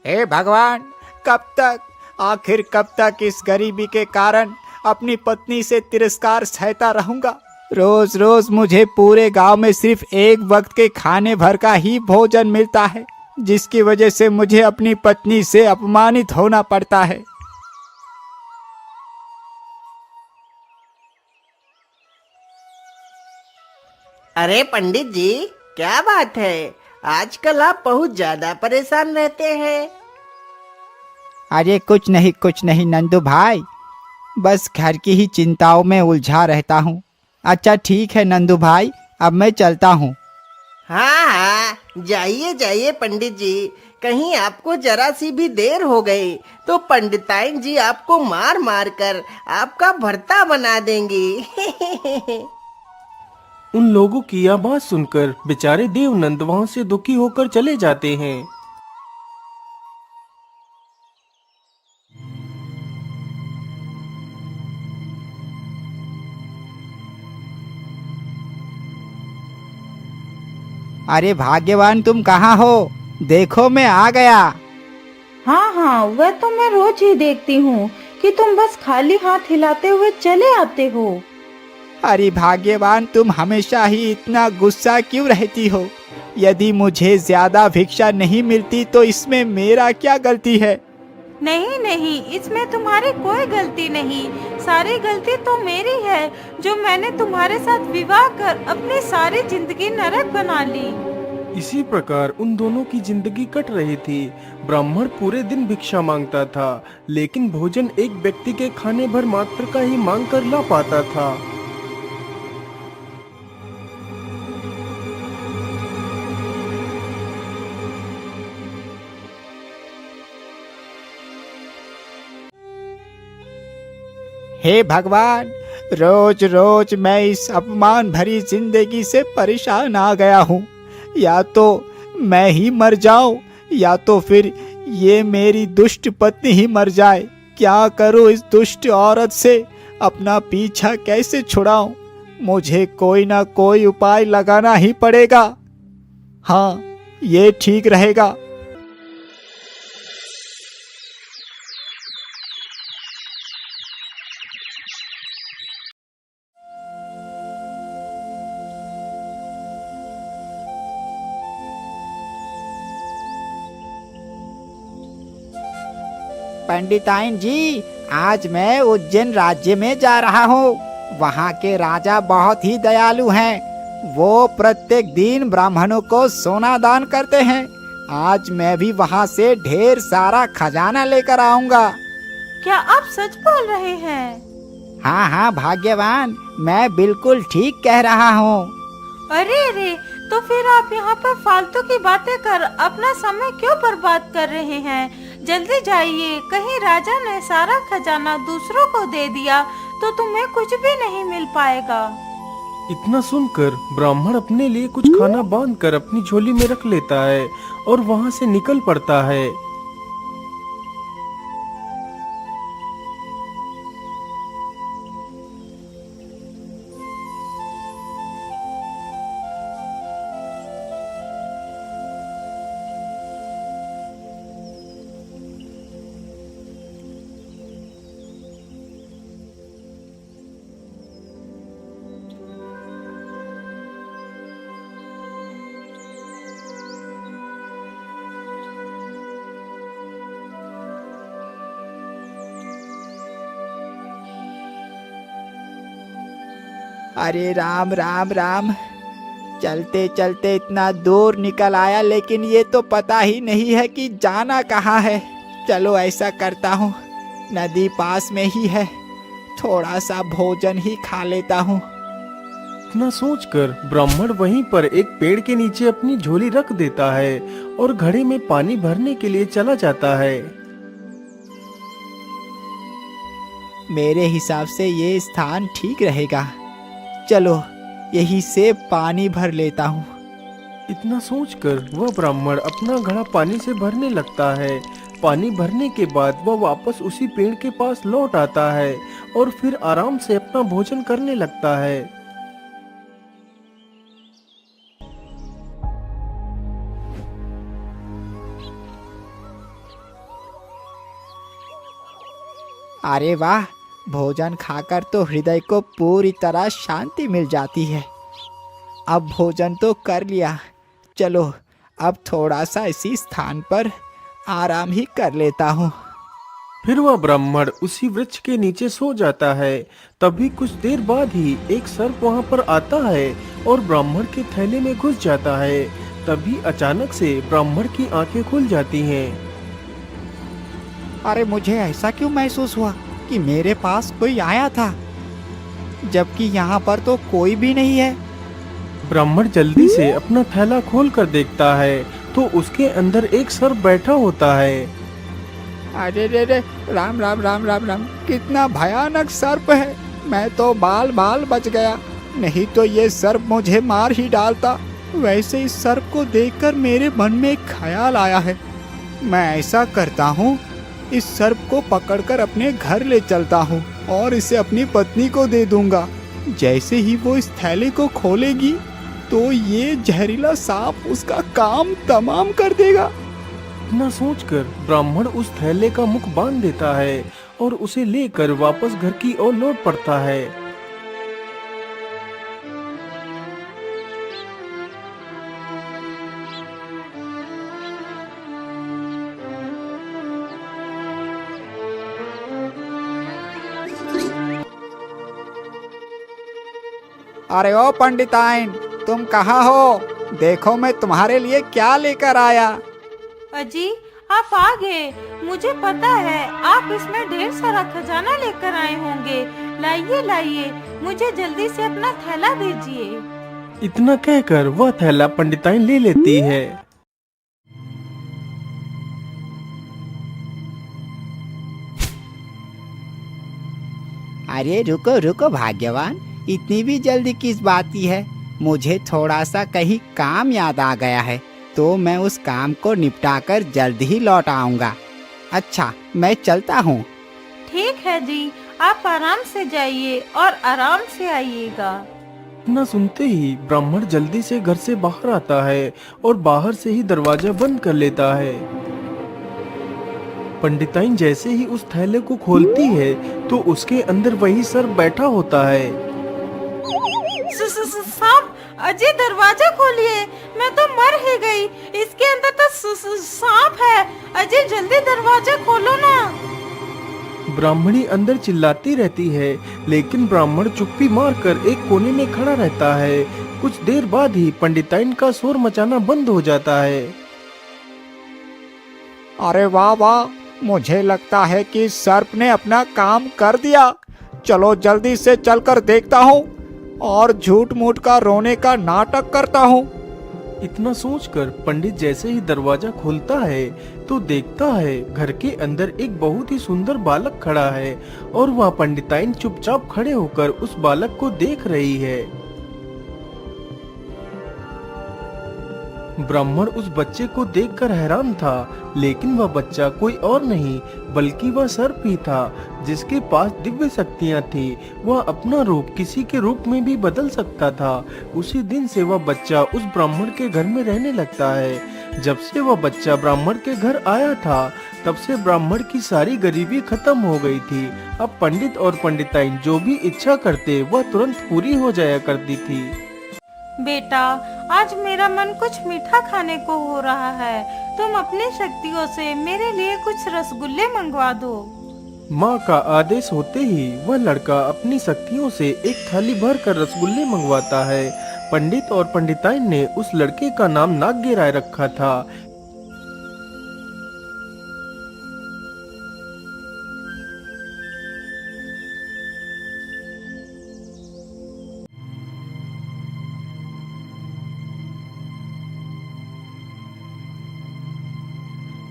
हे भगवान, कब तक, आखिर कब तक इस गरीबी के कारण अपनी पत्नी से तिरस्कार सहता रहूंगा। रोज रोज मुझे पूरे गांव में सिर्फ एक वक्त के खाने भर का ही भोजन मिलता है, जिसकी वजह से मुझे अपनी पत्नी से अपमानित होना पड़ता है। अरे पंडित जी, क्या बात है? आजकल आप बहुत ज्यादा परेशान रहते हैं। अरे कुछ नहीं नंदू भाई, बस घर की ही चिंताओं में उलझा रहता हूँ। अच्छा ठीक है नंदू भाई, अब मैं चलता हूँ। हाँ हाँ, जाइए जाइए पंडित जी। कहीं आपको जरा सी भी देर हो गई तो पंडिताइन जी आपको मार मार कर आपका भर्ता बना देंगी। उन लोगों की यह बात सुनकर बेचारे देवनंद वहां से दुखी होकर चले जाते हैं। अरे भाग्यवान, तुम कहाँ हो? देखो मैं आ गया। हाँ हाँ, वह तो मैं रोज ही देखती हूँ कि तुम बस खाली हाथ हिलाते हुए चले आते हो। अरे भाग्यवान, तुम हमेशा ही इतना गुस्सा क्यों रहती हो? यदि मुझे ज्यादा भिक्षा नहीं मिलती तो इसमें मेरा क्या गलती है? नहीं नहीं, इसमें तुम्हारी कोई गलती नहीं। सारी गलती तो मेरी है, जो मैंने तुम्हारे साथ विवाह कर अपनी सारी जिंदगी नरक बना ली। इसी प्रकार उन दोनों की जिंदगी कट रही थी। ब्राह्मण पूरे दिन भिक्षा मांगता था, लेकिन भोजन एक व्यक्ति के खाने भर मात्र का ही मांग कर ला पाता था। हे भगवान, रोज रोज मैं इस अपमान भरी जिंदगी से परेशान आ गया हूँ। या तो मैं ही मर जाऊं, या तो फिर ये मेरी दुष्ट पत्नी ही मर जाए। क्या करूं इस दुष्ट औरत से? अपना पीछा कैसे छुड़ाऊं? मुझे कोई ना कोई उपाय लगाना ही पड़ेगा। हाँ, ये ठीक रहेगा। पंडिताइन जी, आज मैं उज्जैन राज्य में जा रहा हूँ। वहाँ के राजा बहुत ही दयालु हैं। वो प्रत्येक दिन ब्राह्मणों को सोना दान करते हैं। आज मैं भी वहाँ से ढेर सारा खजाना लेकर आऊंगा। क्या आप सच बोल रहे हैं? हाँ हाँ भाग्यवान, मैं बिल्कुल ठीक कह रहा हूँ। अरे अरे, तो फिर आप यहाँ पर फालतू की बातें कर अपना समय क्यों बर्बाद कर रहे हैं? जल्दी जाइए, कहीं राजा ने सारा खजाना दूसरों को दे दिया तो तुम्हें कुछ भी नहीं मिल पाएगा। इतना सुनकर ब्राह्मण अपने लिए कुछ खाना बांधकर अपनी झोली में रख लेता है और वहां से निकल पड़ता है। अरे राम राम राम, चलते चलते इतना दूर निकल आया, लेकिन ये तो पता ही नहीं है कि जाना कहाँ है। चलो ऐसा करता हूँ, नदी पास में ही है, थोड़ा सा भोजन ही खा लेता हूँ। इतना सोचकर ब्राह्मण वहीं पर एक पेड़ के नीचे अपनी झोली रख देता है और घड़े में पानी भरने के लिए चला जाता है। मेरे हिसाब से ये स्थान ठीक रहेगा। चलो यहीं से पानी भर लेता हूँ। इतना सोचकर वह ब्राह्मण अपना घड़ा पानी से भरने लगता है। पानी भरने के बाद वह वापस उसी पेड़ के पास लौट आता है और फिर आराम से अपना भोजन करने लगता है। अरे वाह, भोजन खाकर तो हृदय को पूरी तरह शांति मिल जाती है। अब भोजन तो कर लिया, चलो अब थोड़ा सा इसी स्थान पर आराम ही कर लेता हूँ। फिर वह ब्राह्मण उसी वृक्ष के नीचे सो जाता है। तभी कुछ देर बाद ही एक सर्प वहाँ पर आता है और ब्राह्मण के थैले में घुस जाता है। तभी अचानक से ब्राह्मण की आंखें खुल जाती हैं। अरे मुझे ऐसा क्यों महसूस हुआ कि मेरे पास कोई आया था, जबकि यहाँ पर तो कोई भी नहीं है। ब्राह्मण जल्दी से अपना थैला खोल कर देखता है तो उसके अंदर एक सर्प बैठा होता है। अरे रे रे, राम राम राम राम राम, कितना भयानक सर्प है। मैं तो बाल बाल बच गया, नहीं तो ये सर्प मुझे मार ही डालता। वैसे इस सर्प को देखकर मेरे मन में एक ख्याल आया है। मैं ऐसा करता हूँ, इस सर्प को पकड़कर अपने घर ले चलता हूँ और इसे अपनी पत्नी को दे दूंगा। जैसे ही वो इस थैले को खोलेगी तो ये जहरीला सांप उसका काम तमाम कर देगा। इतना सोचकर ब्राह्मण उस थैले का मुख बांध देता है और उसे लेकर वापस घर की ओर लौट पड़ता है। अरे ओ पंडिताइन, तुम कहाँ हो? देखो मैं तुम्हारे लिए क्या लेकर आया। अजी, आप आ गए। मुझे पता है आप इसमें ढेर सारा खजाना लेकर आए होंगे। लाइए लाइए, मुझे जल्दी से अपना थैला दीजिए। इतना कहकर वह थैला पंडिताइन ले लेती है। अरे रुको रुको भाग्यवान, इतनी भी जल्दी किस बात की है? मुझे थोड़ा सा कहीं काम याद आ गया है, तो मैं उस काम को निपटाकर जल्द ही लौट आऊंगा। अच्छा, मैं चलता हूँ। ठीक है जी, आप आराम से जाइए और आराम से आइएगा। इतना सुनते ही ब्राह्मण जल्दी से घर से बाहर आता है और बाहर से ही दरवाजा बंद कर लेता है। पंडिताइन जैसे ही उस थैले को खोलती है तो उसके अंदर वही सर्प बैठा होता है। सांप, अजय दरवाजा खोलिए, मैं तो मर ही गई। इसके अंदर तो सांप है। अजय जल्दी दरवाजा खोलो ना। ब्राह्मणी अंदर चिल्लाती रहती है, लेकिन ब्राह्मण चुप्पी मारकर एक कोने में खड़ा रहता है। कुछ देर बाद ही पंडिताइन का शोर मचाना बंद हो जाता है। अरे वाह वाह, मुझे लगता है कि सर्प ने अपना काम कर दिया। चलो जल्दी से चलकर देखता हूँ और झूठ मूठ का रोने का नाटक करता हूँ। इतना सोचकर पंडित जैसे ही दरवाजा खोलता है तो देखता है घर के अंदर एक बहुत ही सुंदर बालक खड़ा है और वह पंडिताइन चुपचाप खड़े होकर उस बालक को देख रही है। ब्राह्मण उस बच्चे को देखकर हैरान था, लेकिन वह बच्चा कोई और नहीं बल्कि वह सर्प ही था, जिसके पास दिव्य शक्तियां थी। वह अपना रूप किसी के रूप में भी बदल सकता था। उसी दिन से वह बच्चा उस ब्राह्मण के घर में रहने लगता है। जब से वह बच्चा ब्राह्मण के घर आया था, तब से ब्राह्मण की सारी गरीबी खत्म हो गई थी। अब पंडित और पंडिताइन जो भी इच्छा करते वह तुरंत पूरी हो जाया करती थी। बेटा, आज मेरा मन कुछ मीठा खाने को हो रहा है। तुम अपनी शक्तियों से मेरे लिए कुछ रसगुल्ले मंगवा दो। माँ का आदेश होते ही वह लड़का अपनी शक्तियों से एक थाली भर कर रसगुल्ले मंगवाता है। पंडित और पंडिताइन ने उस लड़के का नाम नाग्य राय रखा था।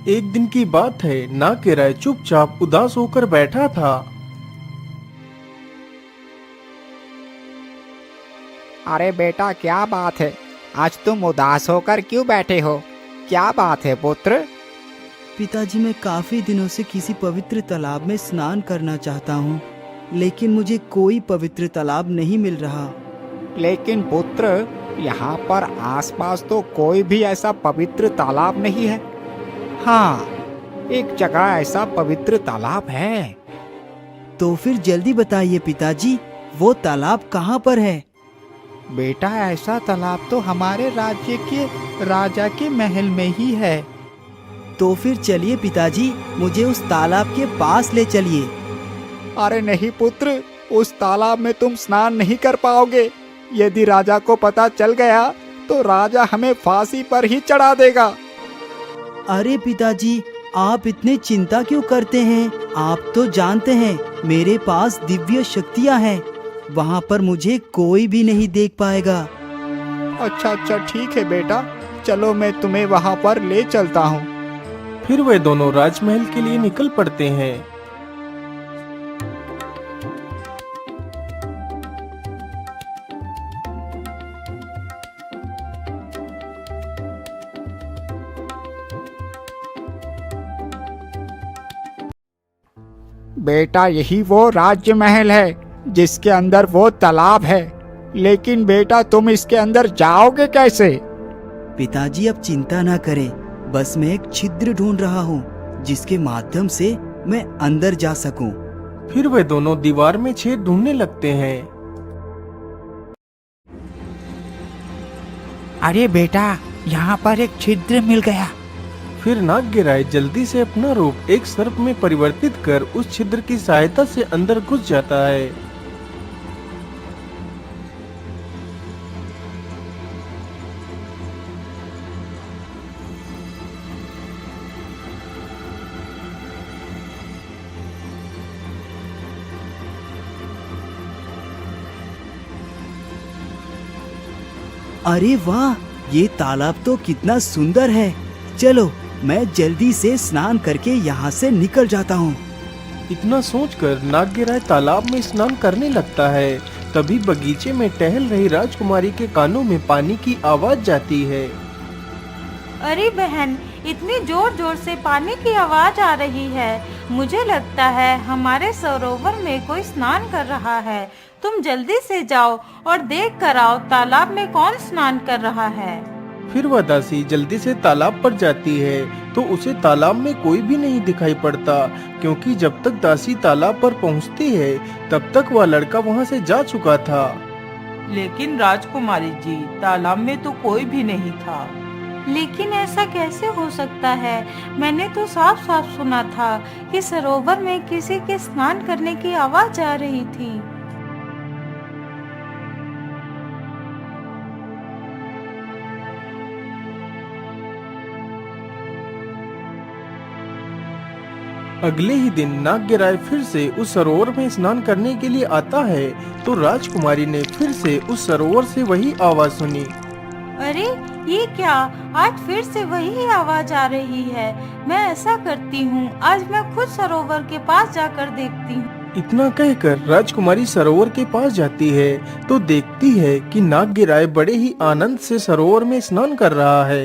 एक दिन की बात है, नाग्य राय चुपचाप उदास होकर बैठा था। अरे बेटा, क्या बात है? आज तुम उदास होकर क्यों बैठे हो? क्या बात है पुत्र? पिताजी, मैं काफी दिनों से किसी पवित्र तालाब में स्नान करना चाहता हूँ, लेकिन मुझे कोई पवित्र तालाब नहीं मिल रहा। लेकिन पुत्र, यहाँ पर आसपास तो कोई भी ऐसा पवित्र तालाब नहीं है। हाँ, एक जगह ऐसा पवित्र तालाब है। तो फिर जल्दी बताइए पिताजी, वो तालाब कहाँ पर है? बेटा ऐसा तालाब तो हमारे राज्य के राजा के महल में ही है। तो फिर चलिए पिताजी, मुझे उस तालाब के पास ले चलिए। अरे नहीं पुत्र, उस तालाब में तुम स्नान नहीं कर पाओगे। यदि राजा को पता चल गया तो राजा हमें फांसी पर ही चढ़ा देगा। अरे पिताजी, आप इतने चिंता क्यों करते हैं? आप तो जानते हैं मेरे पास दिव्य शक्तियाँ हैं, वहाँ पर मुझे कोई भी नहीं देख पाएगा। अच्छा ठीक है बेटा, चलो मैं तुम्हें वहाँ पर ले चलता हूँ। फिर वे दोनों राजमहल के लिए निकल पड़ते हैं। बेटा यही वो राज्य महल है जिसके अंदर वो तालाब है, लेकिन बेटा तुम इसके अंदर जाओगे कैसे? पिताजी अब चिंता ना करें, बस मैं एक छिद्र ढूंढ रहा हूँ जिसके माध्यम से मैं अंदर जा सकूं। फिर वे दोनों दीवार में छेद ढूंढने लगते हैं। अरे बेटा, यहाँ पर एक छिद्र मिल गया। फिर नागराय जल्दी से अपना रूप एक सर्प में परिवर्तित कर उस छिद्र की सहायता से अंदर घुस जाता है। अरे वाह, ये तालाब तो कितना सुंदर है। चलो मैं जल्दी से स्नान करके यहाँ से निकल जाता हूँ। इतना सोचकर नागराय तालाब में स्नान करने लगता है। तभी बगीचे में टहल रही राजकुमारी के कानों में पानी की आवाज जाती है। अरे बहन, इतनी जोर जोर से पानी की आवाज आ रही है। मुझे लगता है हमारे सरोवर में कोई स्नान कर रहा है। तुम जल्दी से जाओ और देख कर आओ तालाब में कौन स्नान कर रहा है। फिर वह दासी जल्दी से तालाब पर जाती है तो उसे तालाब में कोई भी नहीं दिखाई पड़ता, क्योंकि जब तक दासी तालाब पर पहुंचती है तब तक वह लड़का वहां से जा चुका था। लेकिन राजकुमारी जी, तालाब में तो कोई भी नहीं था। लेकिन ऐसा कैसे हो सकता है? मैंने तो साफ साफ सुना था कि सरोवर में किसी के स्नान करने की आवाज आ रही थी। अगले ही दिन नागराय फिर से उस सरोवर में स्नान करने के लिए आता है तो राजकुमारी ने फिर से उस सरोवर से वही आवाज सुनी। अरे ये क्या, आज फिर से वही आवाज आ रही है। मैं ऐसा करती हूँ, आज मैं खुद सरोवर के पास जाकर देखती हूँ। इतना कहकर राजकुमारी सरोवर के पास जाती है तो देखती है कि नागराय बड़े ही आनंद से सरोवर में स्नान कर रहा है।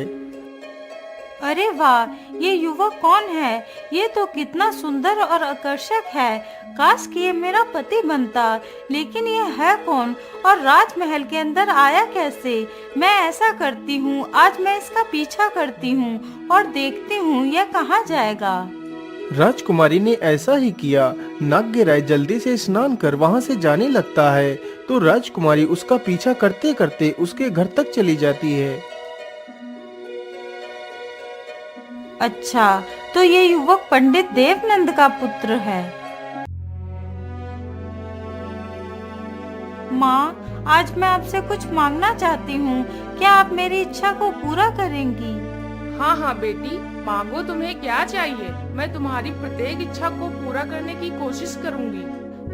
अरे वाह, ये युवक कौन है? ये तो कितना सुंदर और आकर्षक है। काश कि ये मेरा पति बनता। लेकिन ये है कौन और राजमहल के अंदर आया कैसे? मैं ऐसा करती हूँ, आज मैं इसका पीछा करती हूँ और देखती हूँ यह कहाँ जाएगा। राजकुमारी ने ऐसा ही किया। नागराय जल्दी से स्नान कर वहां से जाने लगता है तो राजकुमारी उसका पीछा करते करते उसके घर तक चली जाती है। अच्छा, तो ये युवक पंडित देवनंद का पुत्र है। माँ, आज मैं आपसे कुछ मांगना चाहती हूँ। क्या आप मेरी इच्छा को पूरा करेंगी? हाँ हाँ बेटी, मांगो, तुम्हें क्या चाहिए। मैं तुम्हारी प्रत्येक इच्छा को पूरा करने की कोशिश करूँगी।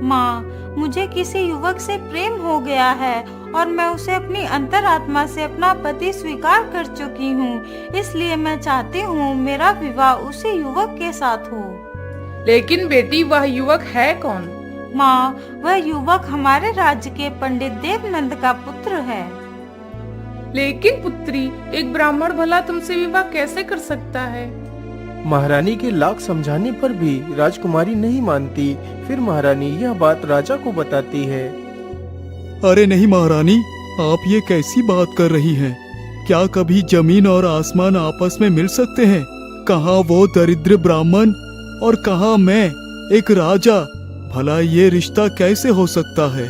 माँ, मुझे किसी युवक से प्रेम हो गया है और मैं उसे अपनी अंतरात्मा से अपना पति स्वीकार कर चुकी हूँ। इसलिए मैं चाहती हूँ मेरा विवाह उसी युवक के साथ हो। लेकिन बेटी, वह युवक है कौन? माँ, वह युवक हमारे राज्य के पंडित देवनंद का पुत्र है। लेकिन पुत्री, एक ब्राह्मण भला तुमसे विवाह कैसे कर सकता है? महारानी के लाख समझाने पर भी राजकुमारी नहीं मानती। फिर महारानी यह बात राजा को बताती है। अरे नहीं महारानी, आप ये कैसी बात कर रही हैं? क्या कभी जमीन और आसमान आपस में मिल सकते हैं? कहाँ वो दरिद्र ब्राह्मण और कहाँ मैं, एक राजा। भला ये रिश्ता कैसे हो सकता है?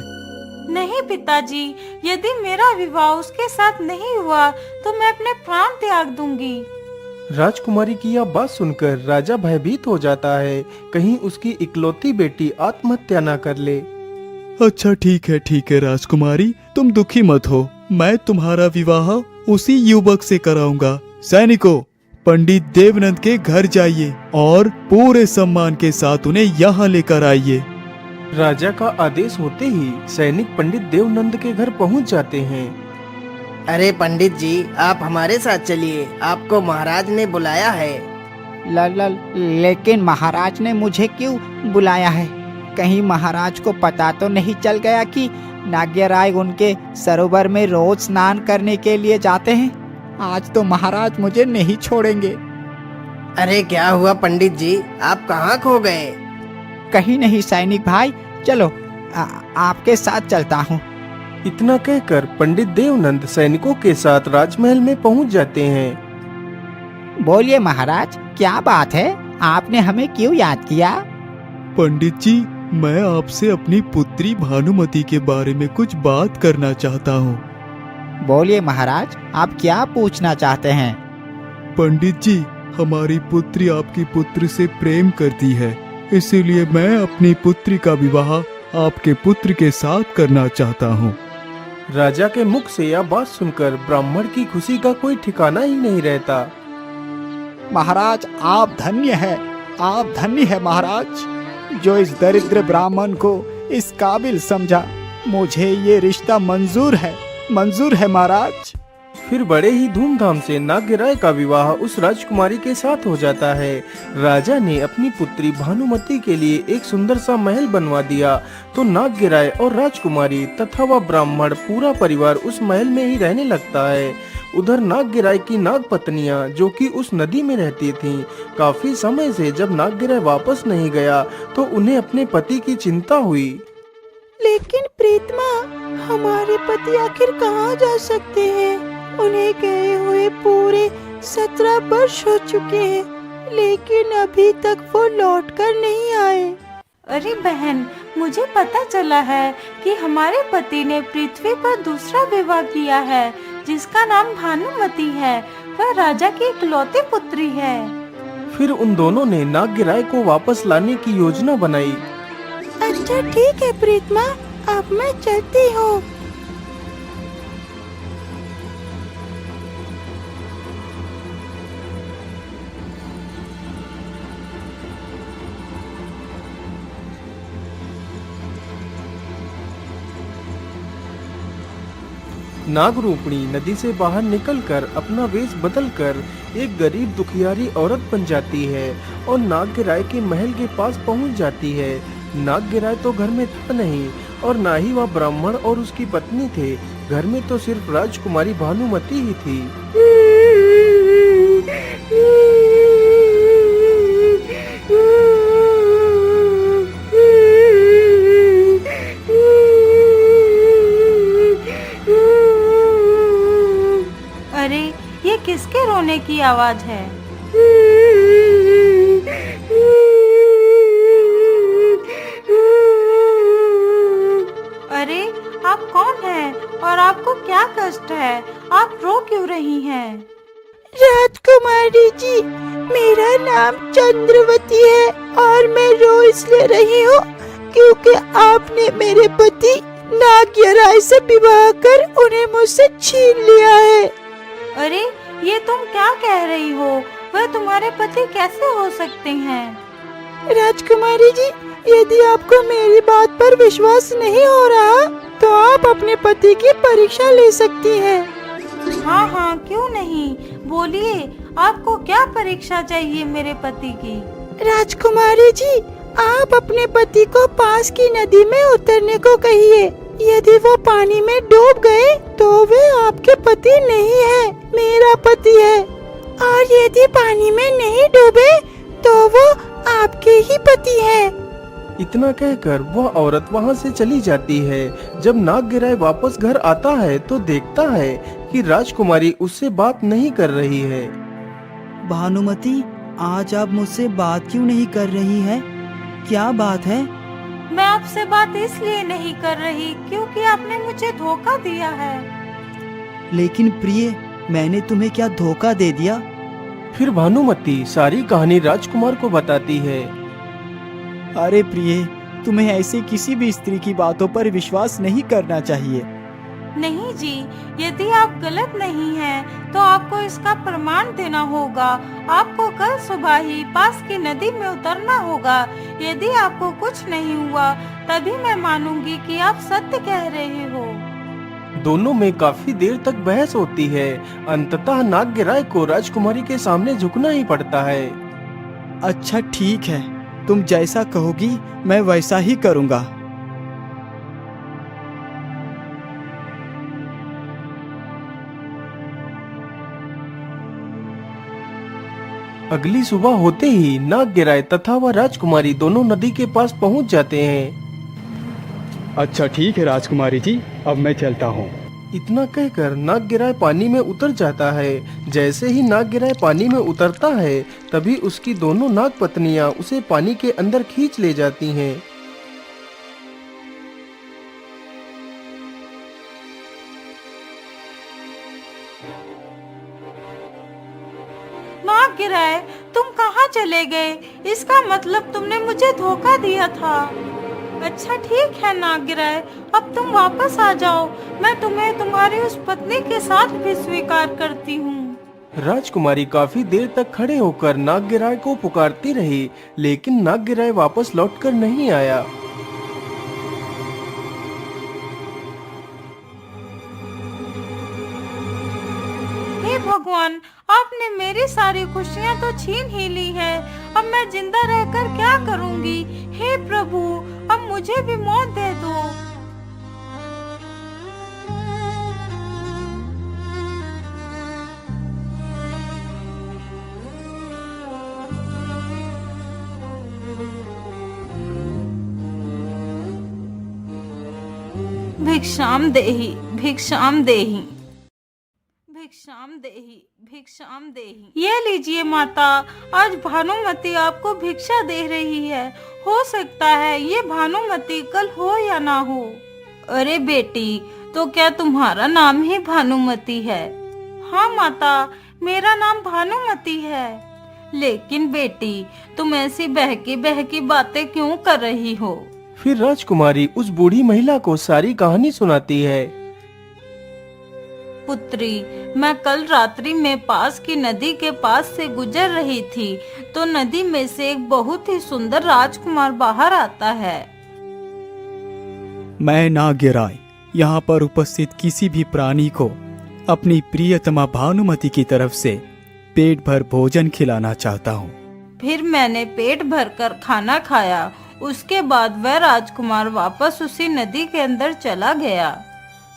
नहीं पिताजी, यदि मेरा विवाह उसके साथ नहीं हुआ तो मैं अपने प्राण त्याग दूंगी। राजकुमारी की यह बात सुनकर राजा भयभीत हो जाता है, कहीं उसकी इकलौती बेटी आत्महत्या न कर ले। अच्छा ठीक है राजकुमारी, तुम दुखी मत हो। मैं तुम्हारा विवाह उसी युवक से कराऊंगा। सैनिकों, पंडित देवनंद के घर जाइए और पूरे सम्मान के साथ उन्हें यहाँ लेकर आइए। राजा का आदेश होते ही सैनिक पंडित देवनंद के घर पहुंच जाते हैं। अरे पंडित जी, आप हमारे साथ चलिए, आपको महाराज ने बुलाया है। लेकिन महाराज ने मुझे क्यों बुलाया है? कहीं महाराज को पता तो नहीं चल गया कि नाग्यराय उनके सरोवर में रोज स्नान करने के लिए जाते हैं? आज तो महाराज मुझे नहीं छोड़ेंगे। अरे क्या हुआ पंडित जी, आप कहाँ खो गए? कहीं नहीं सैनिक भाई, चलो आपके साथ चलता हूँ। इतना कहकर पंडित देवनंद सैनिकों के साथ राजमहल में पहुंच जाते हैं। बोलिए महाराज, क्या बात है? आपने हमें क्यों याद किया? पंडित जी, मैं आपसे अपनी पुत्री भानुमति के बारे में कुछ बात करना चाहता हूँ। बोलिए महाराज, आप क्या पूछना चाहते हैं? पंडित जी, हमारी पुत्री आपकी पुत्र से प्रेम करती है, इसीलिए मैं अपनी पुत्री का विवाह आपके पुत्र के साथ करना चाहता हूँ। राजा के मुख से यह बात सुनकर ब्राह्मण की खुशी का कोई ठिकाना ही नहीं रहता। महाराज, आप धन्य है महाराज, जो इस दरिद्र ब्राह्मण को इस काबिल समझा। मुझे ये रिश्ता मंजूर है महाराज। फिर बड़े ही धूमधाम से नाग्यराय का विवाह उस राजकुमारी के साथ हो जाता है। राजा ने अपनी पुत्री भानुमति के लिए एक सुंदर सा महल बनवा दिया, तो नाग्यराय और राजकुमारी तथा वह ब्राह्मण पूरा परिवार उस महल में ही रहने लगता है। उधर नाग्यराय की नाग पत्नियां, जो कि उस नदी में रहती थीं, काफी समय से जब नाग्यराय वापस नहीं गया तो उन्हें अपने पति की चिंता हुई। लेकिन प्रीतमा, हमारे पति आखिर कहाँ जा सकते हैं? उन्हें गए हुए पूरे 17 वर्ष हो चुके हैं, लेकिन अभी तक वो लौटकर नहीं आए। अरे बहन, मुझे पता चला है कि हमारे पति ने पृथ्वी पर दूसरा विवाह किया है, जिसका नाम भानुमति है। वह राजा की इकलौती पुत्री है। फिर उन दोनों ने नाग्यराय को वापस लाने की योजना बनाई। अच्छा ठीक है प्रीतमा, अब मैं चलती हूँ। नागरूपणी नदी से बाहर निकलकर अपना वेश बदलकर एक गरीब दुखियारी औरत बन जाती है और नाग्यराय के महल के पास पहुंच जाती है। नाग्यराय तो घर में था नहीं और ना ही वह ब्राह्मण और उसकी पत्नी थे। घर में तो सिर्फ राजकुमारी भानुमति ही थी। अरे, ये किसके रोने की आवाज है? अरे, आप कौन हैं और आपको क्या कष्ट है? आप रो क्यों रही हैं? राजकुमारी जी, मेरा नाम चंद्रवती है और मैं रो इसलिए रही हूँ क्योंकि आपने मेरे पति नाग्यराय से विवाह कर उन्हें मुझसे छीन लिया है। अरे, ये तुम क्या कह रही हो? वह तुम्हारे पति कैसे हो सकते हैं? राजकुमारी जी, यदि आपको मेरी बात पर विश्वास नहीं हो रहा तो आप अपने पति की परीक्षा ले सकती हैं। हाँ हाँ, क्यों नहीं, बोलिए, आपको क्या परीक्षा चाहिए मेरे पति की? राजकुमारी जी, आप अपने पति को पास की नदी में उतरने को कहिए। यदि वो पानी में डूब गए तो वे आपके पति नहीं है, मेरा पति है। और यदि पानी में नहीं डूबे तो वो आपके ही पति है। इतना कहकर वह औरत वहां से चली जाती है। जब नाग्यराय वापस घर आता है तो देखता है कि राजकुमारी उससे बात नहीं कर रही है। भानुमति, आज आप मुझसे बात क्यों नहीं कर रही है? क्या बात है? मैं आपसे बात इसलिए नहीं कर रही क्योंकि आपने मुझे धोखा दिया है। लेकिन प्रिय, मैंने तुम्हें क्या धोखा दे दिया? फिर भानुमति सारी कहानी राजकुमार को बताती है। अरे प्रिय, तुम्हें ऐसे किसी भी स्त्री की बातों पर विश्वास नहीं करना चाहिए। नहीं जी, यदि आप गलत नहीं हैं, तो आपको इसका प्रमाण देना होगा। आपको कल सुबह ही पास की नदी में उतरना होगा। यदि आपको कुछ नहीं हुआ, तभी मैं मानूंगी कि आप सत्य कह रहे हो। दोनों में काफी देर तक बहस होती है। अंततः नागराय को राजकुमारी के सामने झुकना ही पड़ता है। अच्छा ठीक है, तुम जैसा कहोगी मैं वैसा ही करूँगा। अगली सुबह होते ही नागराय तथा वह राजकुमारी दोनों नदी के पास पहुंच जाते हैं। अच्छा ठीक है राजकुमारी जी, अब मैं चलता हूँ। इतना कहकर नागराय पानी में उतर जाता है। जैसे ही नागराय पानी में उतरता है, तभी उसकी दोनों नाग पत्नियां उसे पानी के अंदर खींच ले जाती हैं। नागराय, तुम कहाँ चले गए? इसका मतलब तुमने मुझे धोखा दिया था। अच्छा ठीक है नागराय, अब तुम वापस आ जाओ। मैं तुम्हें तुम्हारी उस पत्नी के साथ भी स्वीकार करती हूँ। राजकुमारी काफी देर तक खड़े होकर नागराय को पुकारती रही, लेकिन नागराय वापस लौटकर नहीं आया। हे भगवान, आपने मेरी सारी खुशियाँ तो छीन ही ली है। अब मैं जिंदा रहकर क्या करूँगी? हे प्रभु, अब मुझे भी मौत दे दो। भिक्षाम देहि, भिक्षाम देहि, भिक्षाम देहि, भिक्षाम देहि। ये लीजिए माता, आज भानुमति आपको भिक्षा दे रही है। हो सकता है ये भानुमति कल हो या ना हो। अरे बेटी, तो क्या तुम्हारा नाम ही भानुमति है? हाँ माता, मेरा नाम भानुमति है। लेकिन बेटी, तुम ऐसी बहकी बहकी बातें क्यों कर रही हो? फिर राजकुमारी उस बूढ़ी महिला को सारी कहानी सुनाती है। पुत्री, मैं कल रात्रि में पास की नदी के पास से गुजर रही थी, तो नदी में से एक बहुत ही सुंदर राजकुमार बाहर आता है। मैं नागराय यहाँ पर उपस्थित किसी भी प्राणी को अपनी प्रियतमा भानुमति की तरफ से पेट भर भोजन खिलाना चाहता हूँ। फिर मैंने पेट भरकर खाना खाया। उसके बाद वह राजकुमार वापस उसी नदी के अंदर चला गया।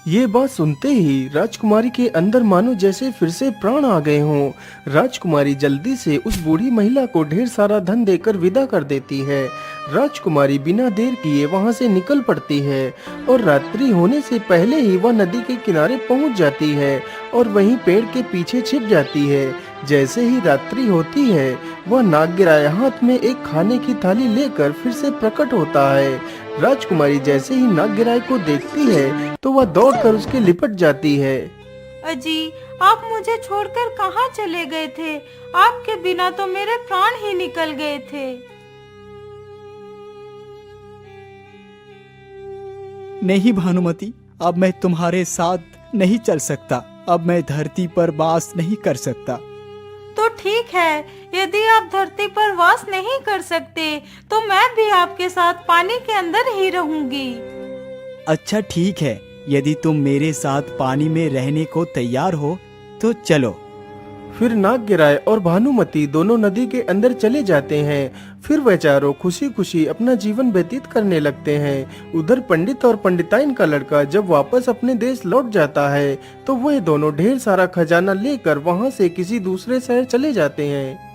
ये बात सुनते ही राजकुमारी के अंदर मानो जैसे फिर से प्राण आ गए हों। राजकुमारी जल्दी से उस बूढ़ी महिला को ढेर सारा धन देकर विदा कर देती है। राजकुमारी बिना देर किए वहां से निकल पड़ती है और रात्रि होने से पहले ही वह नदी के किनारे पहुंच जाती है और वहीं पेड़ के पीछे छिप जाती है। जैसे ही रात्रि होती है, वह नागराय हाथ में एक खाने की थाली लेकर फिर से प्रकट होता है। राजकुमारी जैसे ही नागराय को देखती है, तो वह दौड़कर उसके लिपट जाती है। अजी, आप मुझे छोड़कर कहाँ चले गए थे? आपके बिना तो मेरे प्राण ही निकल गए थे। नहीं भानुमति, अब मैं तुम्हारे साथ नहीं चल सकता। अब मैं धरती पर वास नहीं कर सकता। तो ठीक है, यदि आप धरती पर वास नहीं कर सकते, तो मैं भी आपके साथ पानी के अंदर ही रहूंगी। अच्छा ठीक है, यदि तुम मेरे साथ पानी में रहने को तैयार हो तो चलो। फिर नागराय और भानुमति दोनों नदी के अंदर चले जाते हैं। फिर वह चारों खुशी खुशी अपना जीवन व्यतीत करने लगते हैं। उधर पंडित और पंडिताइन का लड़का जब वापस अपने देश लौट जाता है, तो वह दोनों ढेर सारा खजाना लेकर वहां से किसी दूसरे शहर चले जाते हैं।